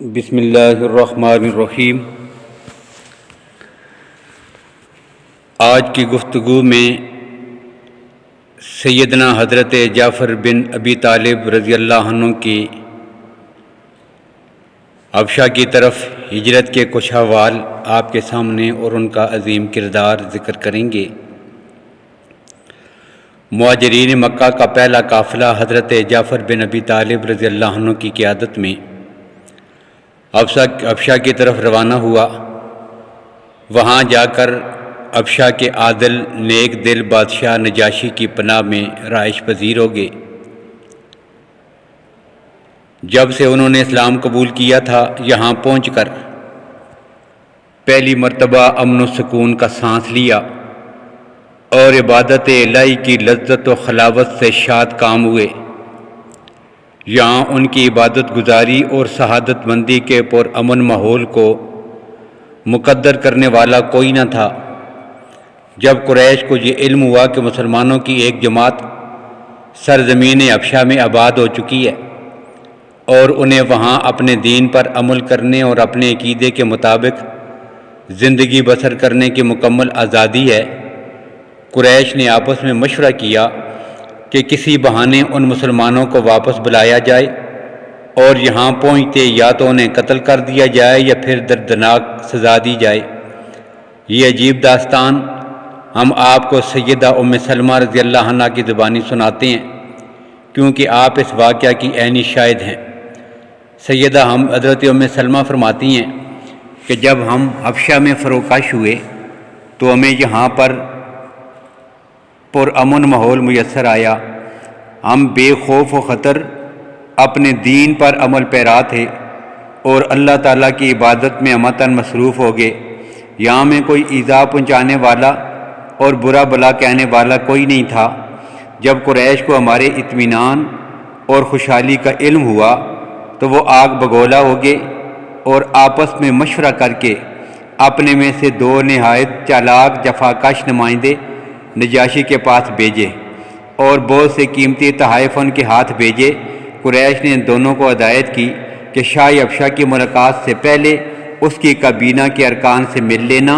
بسم اللہ الرحمن الرحیم۔ آج کی گفتگو میں سیدنا حضرت جعفر بن ابی طالب رضی اللہ عنہ کی حبشہ کی طرف ہجرت کے کچھ احوال آپ کے سامنے اور ان کا عظیم کردار ذکر کریں گے۔ مہاجرین مکہ کا پہلا قافلہ حضرت جعفر بن ابی طالب رضی اللہ عنہ کی قیادت میں حبشہ کی طرف روانہ ہوا۔ وہاں جا کر حبشہ کے عادل نیک دل بادشاہ نجاشی کی پناہ میں رہائش پذیر ہو گئے۔ جب سے انہوں نے اسلام قبول کیا تھا، یہاں پہنچ کر پہلی مرتبہ امن و سکون کا سانس لیا اور عبادت الہی کی لذت و خلاوت سے شاد کام ہوئے۔ یہاں ان کی عبادت گزاری اور شہادت مندی کے پرامن ماحول کو مقدر کرنے والا کوئی نہ تھا۔ جب قریش کو یہ علم ہوا کہ مسلمانوں کی ایک جماعت سرزمین حبشہ میں آباد ہو چکی ہے اور انہیں وہاں اپنے دین پر عمل کرنے اور اپنے عقیدے کے مطابق زندگی بسر کرنے کی مکمل آزادی ہے، قریش نے آپس میں مشورہ کیا کہ کسی بہانے ان مسلمانوں کو واپس بلایا جائے اور یہاں پہنچتے یا تو انہیں قتل کر دیا جائے یا پھر دردناک سزا دی جائے۔ یہ عجیب داستان ہم آپ کو سیدہ ام سلمہ رضی اللہ عنہ کی زبانی سناتے ہیں، کیونکہ آپ اس واقعہ کی عینی شاہد ہیں۔ سیدہ حضرت ام سلمہ فرماتی ہیں کہ جب ہم حبشہ میں فروکش ہوئے تو ہمیں یہاں پر پرامن ماحول میسر آیا۔ ہم بے خوف و خطر اپنے دین پر عمل پیرا تھے اور اللہ تعالیٰ کی عبادت میں امتن مصروف ہو گئے۔ یہاں میں کوئی ایذا پہنچانے والا اور برا بلا کہنے والا کوئی نہیں تھا۔ جب قریش کو ہمارے اطمینان اور خوشحالی کا علم ہوا تو وہ آگ بگولا ہو گئے اور آپس میں مشورہ کر کے اپنے میں سے دو نہایت چالاک جفاکش نمائندے نجاشی کے پاس بھیجے اور بہت سے قیمتی تحائف ان کے ہاتھ بھیجے۔ قریش نے ان دونوں کو ہدایت کی کہ شاہ حبشہ کی ملاقات سے پہلے اس کی کابینہ کے ارکان سے مل لینا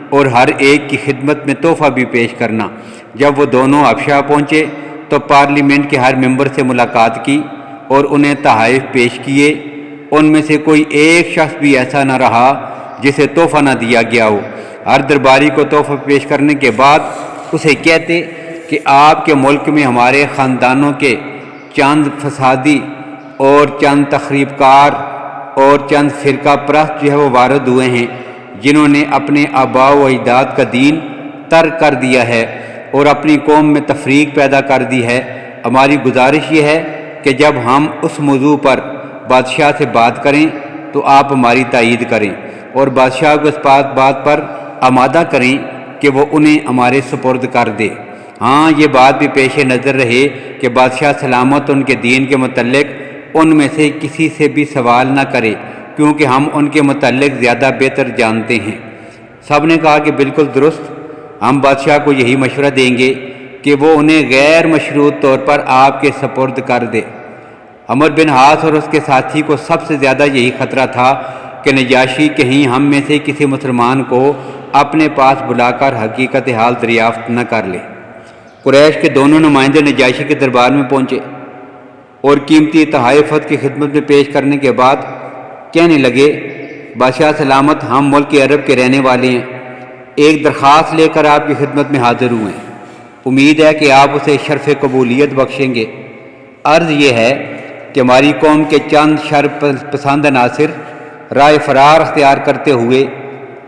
اور ہر ایک کی خدمت میں تحفہ بھی پیش کرنا۔ جب وہ دونوں حبشہ پہنچے تو پارلیمنٹ کے ہر ممبر سے ملاقات کی اور انہیں تحائف پیش کیے۔ ان میں سے کوئی ایک شخص بھی ایسا نہ رہا جسے تحفہ نہ دیا گیا ہو۔ ہر درباری کو تحفہ پیش کرنے کے بعد اسے کہتے کہ آپ کے ملک میں ہمارے خاندانوں کے چند فسادی اور چند تخریب کار اور چند فرقہ پرست جو ہے وہ وارد ہوئے ہیں، جنہوں نے اپنے آباء و اجداد کا دین ترک کر دیا ہے اور اپنی قوم میں تفریق پیدا کر دی ہے۔ ہماری گزارش یہ ہے کہ جب ہم اس موضوع پر بادشاہ سے بات کریں تو آپ ہماری تائید کریں اور بادشاہ کو اس بات پر آمادہ کریں کہ وہ انہیں ہمارے سپرد کر دے۔ ہاں، یہ بات بھی پیش نظر رہے کہ بادشاہ سلامت ان کے دین کے متعلق ان میں سے کسی سے بھی سوال نہ کرے، کیونکہ ہم ان کے متعلق زیادہ بہتر جانتے ہیں۔ سب نے کہا کہ بالکل درست، ہم بادشاہ کو یہی مشورہ دیں گے کہ وہ انہیں غیر مشروط طور پر آپ کے سپرد کر دے۔ عمر بن عاص اور اس کے ساتھی کو سب سے زیادہ یہی خطرہ تھا کہ نجاشی کہیں ہم میں سے کسی مسلمان کو اپنے پاس بلا کر حقیقت حال دریافت نہ کر لے۔ قریش کے دونوں نمائندے نجاشی کے دربار میں پہنچے اور قیمتی تحائف کی خدمت میں پیش کرنے کے بعد کہنے لگے، بادشاہ سلامت، ہم ملک عرب کے رہنے والے ہیں، ایک درخواست لے کر آپ کی خدمت میں حاضر ہوئے ہیں۔ امید ہے کہ آپ اسے شرف قبولیت بخشیں گے۔ عرض یہ ہے کہ ہماری قوم کے چند شرف پسند عناصر رائے فرار اختیار کرتے ہوئے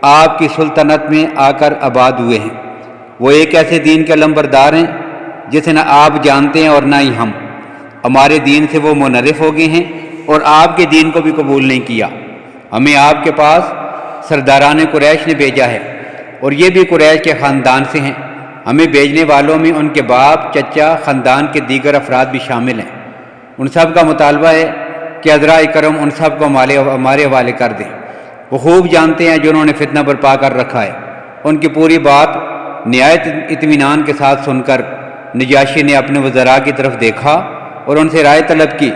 آپ کی سلطنت میں آ کر آباد ہوئے ہیں۔ وہ ایک ایسے دین کے علمبردار ہیں جسے نہ آپ جانتے ہیں اور نہ ہی ہم۔ ہمارے دین سے وہ منحرف ہو گئے ہیں اور آپ کے دین کو بھی قبول نہیں کیا۔ ہمیں آپ کے پاس سرداران قریش نے بھیجا ہے اور یہ بھی قریش کے خاندان سے ہیں۔ ہمیں بھیجنے والوں میں ان کے باپ، چچا، خاندان کے دیگر افراد بھی شامل ہیں۔ ان سب کا مطالبہ ہے کہ عذرائے کرم ان سب کو ہمارے حوالے کر دیں۔ وہ خوب جانتے ہیں جنہوں نے فتنہ برپا کر رکھا ہے۔ ان کی پوری بات نہایت اطمینان کے ساتھ سن کر نجاشی نے اپنے وزراء کی طرف دیکھا اور ان سے رائے طلب کی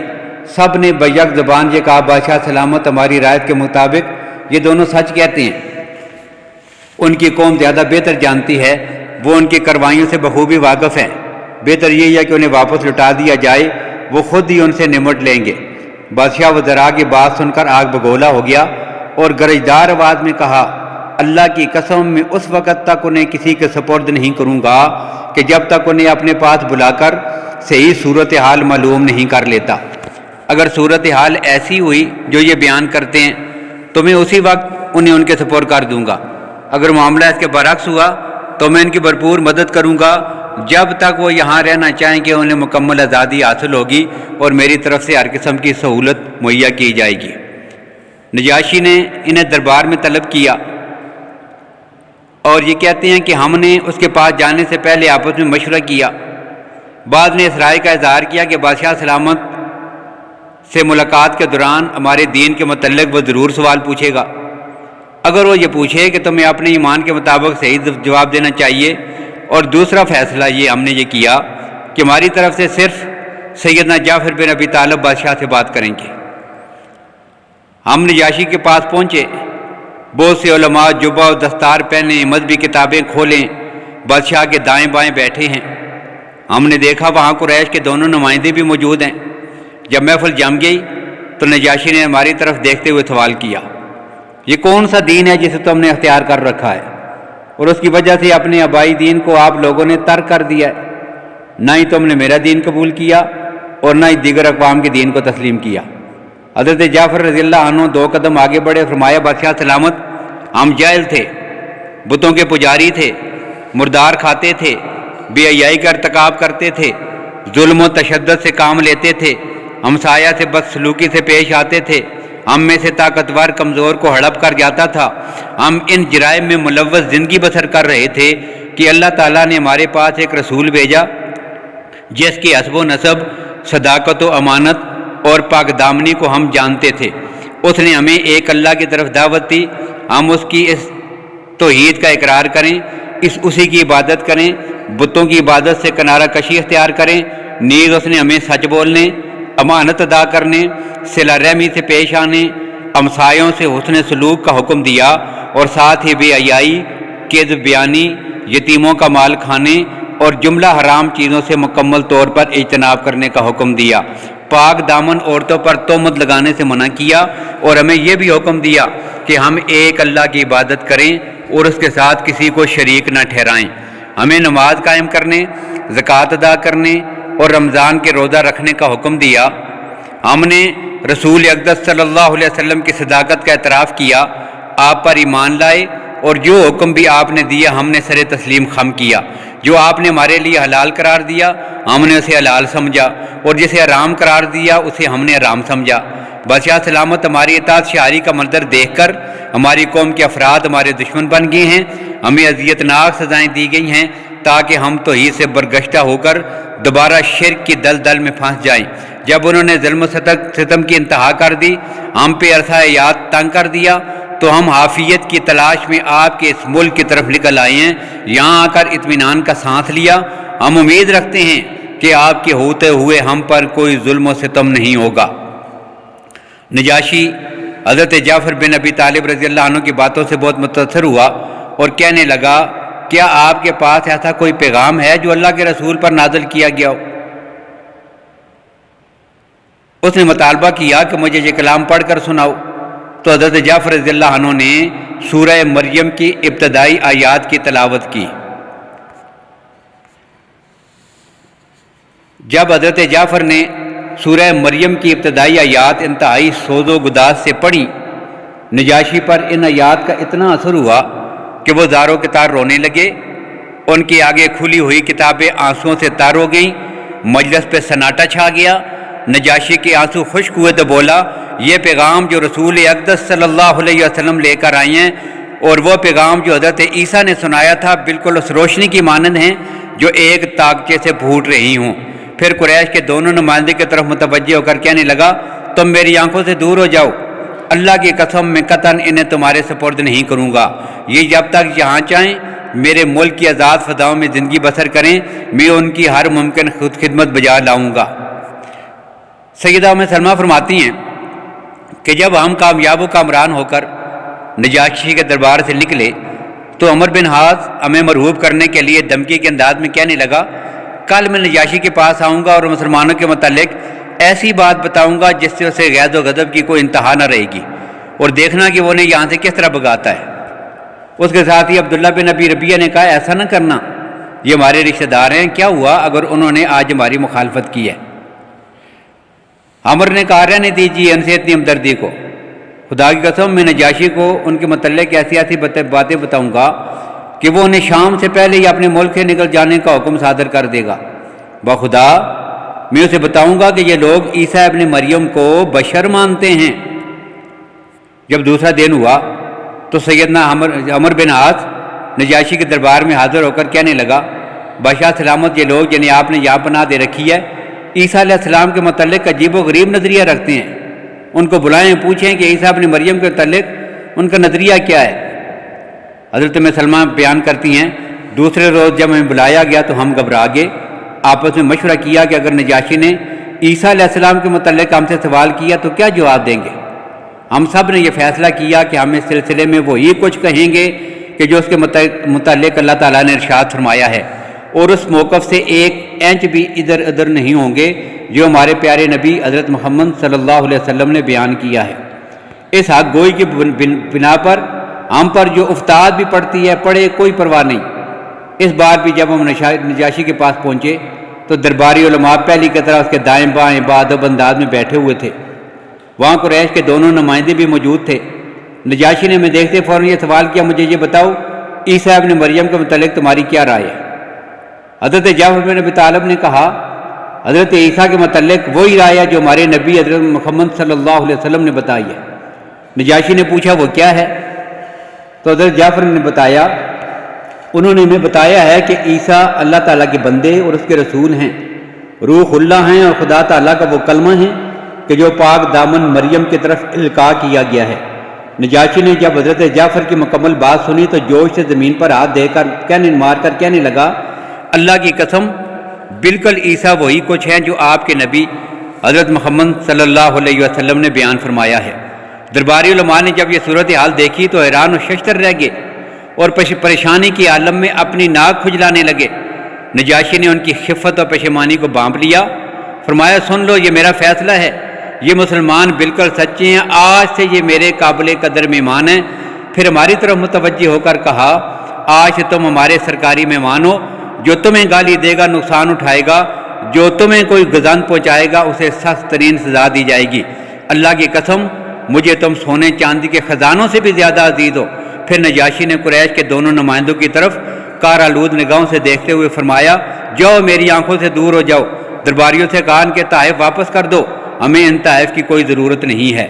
سب نے بیک زبان یہ کہا بادشاہ سلامت ہماری رائت کے مطابق یہ دونوں سچ کہتے ہیں۔ ان کی قوم زیادہ بہتر جانتی ہے، وہ ان کی کروائیوں سے بخوبی واقف ہیں، بہتر یہی ہے کہ انہیں واپس لٹا دیا جائے، وہ خود ہی ان سے نمٹ لیں گے۔ بادشاہ وزراء کی بات سن کر آگ بگولا ہو گیا اور گرجدار آواز میں کہا اللہ کی قسم میں اس وقت تک انہیں کسی کے سپرد نہیں کروں گا کہ جب تک انہیں اپنے پاس بلا کر صحیح صورتحال معلوم نہیں کر لیتا۔ اگر صورتحال ایسی ہوئی جو یہ بیان کرتے ہیں تو میں اسی وقت انہیں ان کے سپرد کر دوں گا، اگر معاملہ اس کے برعکس ہوا تو میں ان کی بھرپور مدد کروں گا جب تک وہ یہاں رہنا چاہیں کہ انہیں مکمل آزادی حاصل ہوگی اور میری طرف سے ہر قسم کی سہولت مہیا کی جائے گی۔ نجاشی نے انہیں دربار میں طلب کیا اور یہ کہتے ہیں کہ ہم نے اس کے پاس جانے سے پہلے آپس میں مشورہ کیا۔ بعض نے اس رائے کا اظہار کیا کہ بادشاہ سلامت سے ملاقات کے دوران ہمارے دین کے متعلق وہ ضرور سوال پوچھے گا۔ اگر وہ یہ پوچھے کہ تمہیں اپنے ایمان کے مطابق صحیح جواب دینا چاہیے، اور دوسرا فیصلہ یہ ہم نے یہ کیا کہ ہماری طرف سے صرف سیدنا جعفر بن ابی طالب بادشاہ سے بات کریں گے۔ ہم نجاشی کے پاس پہنچے، بہت سے علماء جبہ و دستار پہنے مذہبی کتابیں کھولیں بادشاہ کے دائیں بائیں بیٹھے ہیں۔ ہم نے دیکھا وہاں قریش کے دونوں نمائندے بھی موجود ہیں۔ جب محفل جم گئی تو نجاشی نے ہماری طرف دیکھتے ہوئے سوال کیا یہ کون سا دین ہے جسے تم نے اختیار کر رکھا ہے اور اس کی وجہ سے اپنے آبائی دین کو آپ لوگوں نے ترک کر دیا ہے؟ نہ ہی تم نے میرا دین قبول کیا اور نہ ہی دیگر اقوام کے دین کو تسلیم کیا۔ حضرت جعفر رضی اللہ عنہ 2 قدم آگے بڑھے، فرمایا بادشاہ سلامت ہم جاہل تھے، بتوں کے پجاری تھے، مردار کھاتے تھے، بے حیائی کا ارتکاب کرتے تھے، ظلم و تشدد سے کام لیتے تھے، ہمسایہ سے بدسلوکی سے پیش آتے تھے، ہم میں سے طاقتور کمزور کو ہڑپ کر جاتا تھا، ہم ان جرائم میں ملوث زندگی بسر کر رہے تھے کہ اللہ تعالیٰ نے ہمارے پاس ایک رسول بھیجا جس کی حسب و نسب، صداقت و امانت اور پاک دامنی کو ہم جانتے تھے۔ اس نے ہمیں ایک اللہ کی طرف دعوت دی، ہم اس کی اس توحید کا اقرار کریں، اسی کی عبادت کریں، بتوں کی عبادت سے کنارہ کشی اختیار کریں۔ نیز اس نے ہمیں سچ بولنے، امانت ادا کرنے، صلہ رحمی سے پیش آنے، ہمسایوں سے حسن سلوک کا حکم دیا اور ساتھ ہی بے حیائی، کذب بیانی، یتیموں کا مال کھانے اور جملہ حرام چیزوں سے مکمل طور پر اجتناب کرنے کا حکم دیا۔ پاک دامن عورتوں پر تہمت لگانے سے منع کیا اور ہمیں یہ بھی حکم دیا کہ ہم ایک اللہ کی عبادت کریں اور اس کے ساتھ کسی کو شریک نہ ٹھہرائیں۔ ہمیں نماز قائم کرنے، زکوٰۃ ادا کرنے اور رمضان کے روزہ رکھنے کا حکم دیا۔ ہم نے رسول اقدس صلی اللہ علیہ وسلم کی صداقت کا اعتراف کیا، آپ پر ایمان لائے اور جو حکم بھی آپ نے دیا ہم نے سر تسلیم خم کیا۔ جو آپ نے ہمارے لیے حلال قرار دیا ہم نے اسے حلال سمجھا اور جسے حرام قرار دیا اسے ہم نے حرام سمجھا۔ بادشاہ سلامت ہماری اطاعت شعاری کا منظر دیکھ کر ہماری قوم کے افراد ہمارے دشمن بن گئے ہیں، ہمیں اذیتناک سزائیں دی گئی ہیں تاکہ ہم توحید سے برگشتہ ہو کر دوبارہ شرک کی دلدل میں پھنس جائیں۔ جب انہوں نے ظلم و ستم کی انتہا کر دی، ہم پہ عرصہ حیات تنگ کر دیا، تو ہم عافیت کی تلاش میں آپ کے اس ملک کی طرف نکل آئے ہیں، یہاں آ کر اطمینان کا سانس لیا۔ ہم امید رکھتے ہیں کہ آپ کے ہوتے ہوئے ہم پر کوئی ظلم و ستم نہیں ہوگا۔ نجاشی حضرت جعفر بن ابی طالب رضی اللہ عنہ کی باتوں سے بہت متاثر ہوا اور کہنے لگا کیا آپ کے پاس ایسا کوئی پیغام ہے جو اللہ کے رسول پر نازل کیا گیا ہو؟ اس نے مطالبہ کیا کہ مجھے یہ کلام پڑھ کر سناؤ، تو حضرت جعفر رضی اللہ عنہ نے سورہ مریم کی ابتدائی آیات کی تلاوت کی۔ جب حضرت جعفر نے سورہ مریم کی ابتدائی آیات انتہائی سوز و گداز سے پڑھی، نجاشی پر ان آیات کا اتنا اثر ہوا کہ وہ زاروں کے تار رونے لگے، ان کے آگے کھلی ہوئی کتابیں آنسوؤں سے تار ہو گئیں، مجلس پہ سناٹا چھا گیا۔ نجاشی کے آنسو خشک ہوئے تو بولا یہ پیغام جو رسول اقدس صلی اللہ علیہ وسلم لے کر آئے ہیں اور وہ پیغام جو حضرت عیسیٰ نے سنایا تھا بالکل اس روشنی کی مانند ہیں جو ایک طاقچے سے پھوٹ رہی ہوں۔ پھر قریش کے دونوں نمائندے کی طرف متوجہ ہو کر کہنے لگا تم میری آنکھوں سے دور ہو جاؤ، اللہ کی قسم میں قطعاً انہیں تمہارے سپرد نہیں کروں گا، یہ جب تک یہاں چاہیں میرے ملک کی آزاد فضاؤں میں زندگی بسر کریں، میں ان کی ہر ممکن خدمت بجا لاؤں گا۔ سیدہ ام سلمہ فرماتی ہیں کہ جب ہم کامیاب و کامران ہو کر نجاشی کے دربار سے نکلے تو عمر بن حاص ہمیں مرعوب کرنے کے لیے دھمکی کے انداز میں کہنے لگا، کل میں نجاشی کے پاس آؤں گا اور مسلمانوں کے متعلق ایسی بات بتاؤں گا جس سے اسے غیظ و غضب کی کوئی انتہا نہ رہے گی، اور دیکھنا کہ وہ انہیں یہاں سے کس طرح بھگاتا ہے۔ اس کے ساتھ ہی عبداللہ بن ابی ربیہ نے کہا، ایسا نہ کرنا، یہ ہمارے رشتہ دار ہیں، کیا ہوا اگر انہوں نے آج ہماری مخالفت کی ہے؟ عمر نے کہا، رہنے دیجیے ان سے اتنی ہمدردی کو، خدا کی قسم میں نجاشی کو ان کے متعلق ایسی ایسی باتیں بتاؤں گا کہ وہ انہیں شام سے پہلے ہی اپنے ملک سے نکل جانے کا حکم صادر کر دے گا۔ بخدا میں اسے بتاؤں گا کہ یہ لوگ عیسیٰ ابن مریم کو بشر مانتے ہیں۔ جب دوسرا دن ہوا تو سیدنا عمر بن عاص نجاشی کے دربار میں حاضر ہو کر کہنے لگا، بادشاہ سلامت، یہ لوگ جنہیں آپ نے یہاں پناہ دے رکھی ہے عیسیٰ علیہ السلام کے متعلق عجیب و غریب نظریہ رکھتے ہیں، ان کو بلائیں، پوچھیں کہ عیسیٰ ابن مریم کے متعلق ان کا نظریہ کیا ہے۔ حضرت ام سلمہ بیان کرتی ہیں، دوسرے روز جب ہمیں بلایا گیا تو ہم گھبرا گئے، آپس میں مشورہ کیا کہ اگر نجاشی نے عیسیٰ علیہ السلام کے متعلق ہم سے سوال کیا تو کیا جواب دیں گے۔ ہم سب نے یہ فیصلہ کیا کہ ہم اس سلسلے میں وہی کچھ کہیں گے کہ جو اس کے متعلق اللہ تعالیٰ نے ارشاد فرمایا ہے، اور اس موقف سے ایک انچ بھی ادھر ادھر نہیں ہوں گے جو ہمارے پیارے نبی حضرت محمد صلی اللہ علیہ وسلم نے بیان کیا ہے۔ اس حق گوئی کی بنا پر ہم پر جو افتاد بھی پڑتی ہے پڑے، کوئی پرواہ نہیں۔ اس بار بھی جب ہم نجاشی کے پاس پہنچے تو درباری علماء پہلی کی طرح اس کے دائیں بائیں بادب انداز میں بیٹھے ہوئے تھے۔ وہاں قریش کے دونوں نمائندے بھی موجود تھے۔ نجاشی نے ہمیں دیکھتے فوراً یہ سوال کیا، مجھے یہ بتاؤ عیسیٰ ابن مریم کے متعلق تمہاری کیا رائے ہے؟ حضرت جعفر بن ابی طالب نے کہا، حضرت عیسیٰ کے متعلق وہی رائے ہے جو ہمارے نبی حضرت محمد صلی اللہ علیہ وسلم نے بتائی ہے۔ نجاشی نے پوچھا، وہ کیا ہے؟ تو حضرت جعفر نے بتایا، انہوں نے ہمیں بتایا ہے کہ عیسیٰ اللہ تعالیٰ کے بندے اور اس کے رسول ہیں، روح اللہ ہیں اور خدا تعالیٰ کا وہ کلمہ ہے کہ جو پاک دامن مریم کی طرف القاء کیا گیا ہے۔ نجاشی نے جب حضرت جعفر کی مکمل بات سنی تو جوش سے زمین پر ہاتھ دے کر مار کر کہنے لگا، اللہ کی قسم، بالکل عیسیٰ وہی کچھ ہیں جو آپ کے نبی حضرت محمد صلی اللہ علیہ وسلم نے بیان فرمایا ہے۔ درباری علماء نے جب یہ صورتحال دیکھی تو حیران و ششدر رہ گئے اور پریشانی کے عالم میں اپنی ناک کھجلانے لگے۔ نجاشی نے ان کی خفت اور پشیمانی کو بانپ لیا، فرمایا، سن لو، یہ میرا فیصلہ ہے، یہ مسلمان بالکل سچے ہیں، آج سے یہ میرے قابل قدر مہمان ہیں۔ پھر ہماری طرف متوجہ ہو کر کہا، آج سے تم ہمارے سرکاری مہمان ہو، جو تمہیں گالی دے گا نقصان اٹھائے گا، جو تمہیں کوئی گزن پہنچائے گا اسے سخت ترین سزا دی جائے گی۔ اللہ کی قسم، مجھے تم سونے چاندی کے خزانوں سے بھی زیادہ عزیز ہو۔ پھر نجاشی نے قریش کے دونوں نمائندوں کی طرف کار آلود نگاہوں سے دیکھتے ہوئے فرمایا، جاؤ، میری آنکھوں سے دور ہو جاؤ۔ درباریوں سے کہا، ان کے تحائف واپس کر دو، ہمیں ان تحائف کی کوئی ضرورت نہیں ہے۔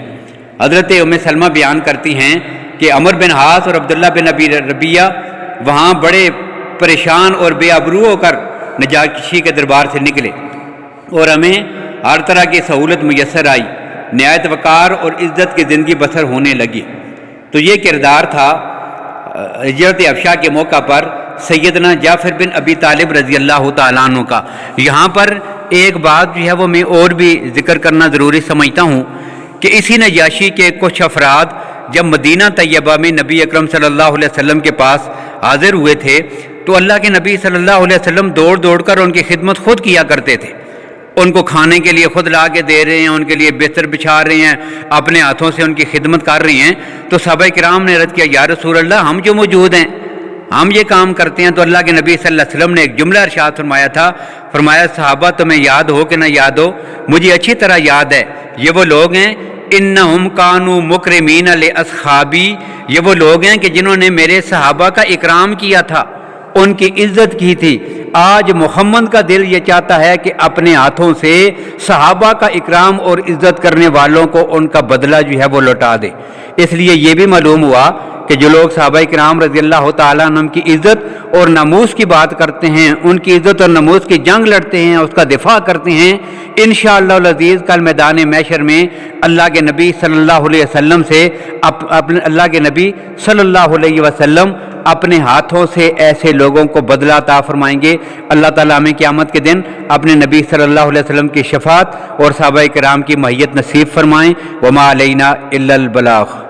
حضرت ام سلمہ بیان کرتی ہیں کہ عمر بن حاص اور عبداللہ بن ابی ربیہ وہاں بڑے پریشان اور بے آبرو ہو کر نجاشی کے دربار سے نکلے اور ہمیں ہر طرح کی سہولت میسر آئی، نہایت وقار اور عزت کی زندگی بسر ہونے لگی۔ تو یہ کردار تھا ہجرت حبشہ کے موقع پر سیدنا جعفر بن ابی طالب رضی اللہ تعالیٰ عنہ کا۔ یہاں پر ایک بات جو ہے وہ میں اور بھی ذکر کرنا ضروری سمجھتا ہوں کہ اسی نجاشی کے کچھ افراد جب مدینہ طیبہ میں نبی اکرم صلی اللہ علیہ وسلم کے پاس حاضر ہوئے تھے تو اللہ کے نبی صلی اللہ علیہ وسلم دوڑ دوڑ کر ان کی خدمت خود کیا کرتے تھے، ان کو کھانے کے لیے خود لا کے دے رہے ہیں، ان کے لیے بستر بچھا رہے ہیں، اپنے ہاتھوں سے ان کی خدمت کر رہے ہیں۔ تو صحابہ کرام نے عرض کیا، یا رسول اللہ، ہم جو موجود ہیں ہم یہ کام کرتے ہیں۔ تو اللہ کے نبی صلی اللہ علیہ وسلم نے ایک جملہ ارشاد فرمایا تھا، فرمایا، صحابہ تمہیں یاد ہو کہ نہ یاد ہو، مجھے اچھی طرح یاد ہے، یہ وہ لوگ ہیں، انہم کانوا مکرمین لاصحابی، یہ وہ لوگ ہیں کہ جنہوں نے میرے صحابہ کا اکرام کیا تھا، ان کی عزت کی تھی۔ آج محمد کا دل یہ چاہتا ہے کہ اپنے ہاتھوں سے صحابہ کا اکرام اور عزت کرنے والوں کو ان کا بدلہ جو ہے وہ لوٹا دے۔ اس لیے یہ بھی معلوم ہوا کہ کہ جو لوگ صحابہ کرام رضی اللہ تعالیٰ عنہم کی عزت اور ناموس کی بات کرتے ہیں، ان کی عزت اور ناموس کی جنگ لڑتے ہیں، اس کا دفاع کرتے ہیں، انشاءاللہ العزیز کل میدان محشر میں اللہ کے نبی صلی اللہ علیہ وسلم سے اللہ کے نبی صلی اللہ علیہ وسلم اپنے ہاتھوں سے ایسے لوگوں کو بدلہ عطا فرمائیں گے۔ اللہ تعالیٰ ہمیں قیامت کے دن اپنے نبی صلی اللہ علیہ وسلم کی شفاعت اور صحابہ کرام کی معیت نصیب فرمائیں۔ وما علینا الا البلاغ۔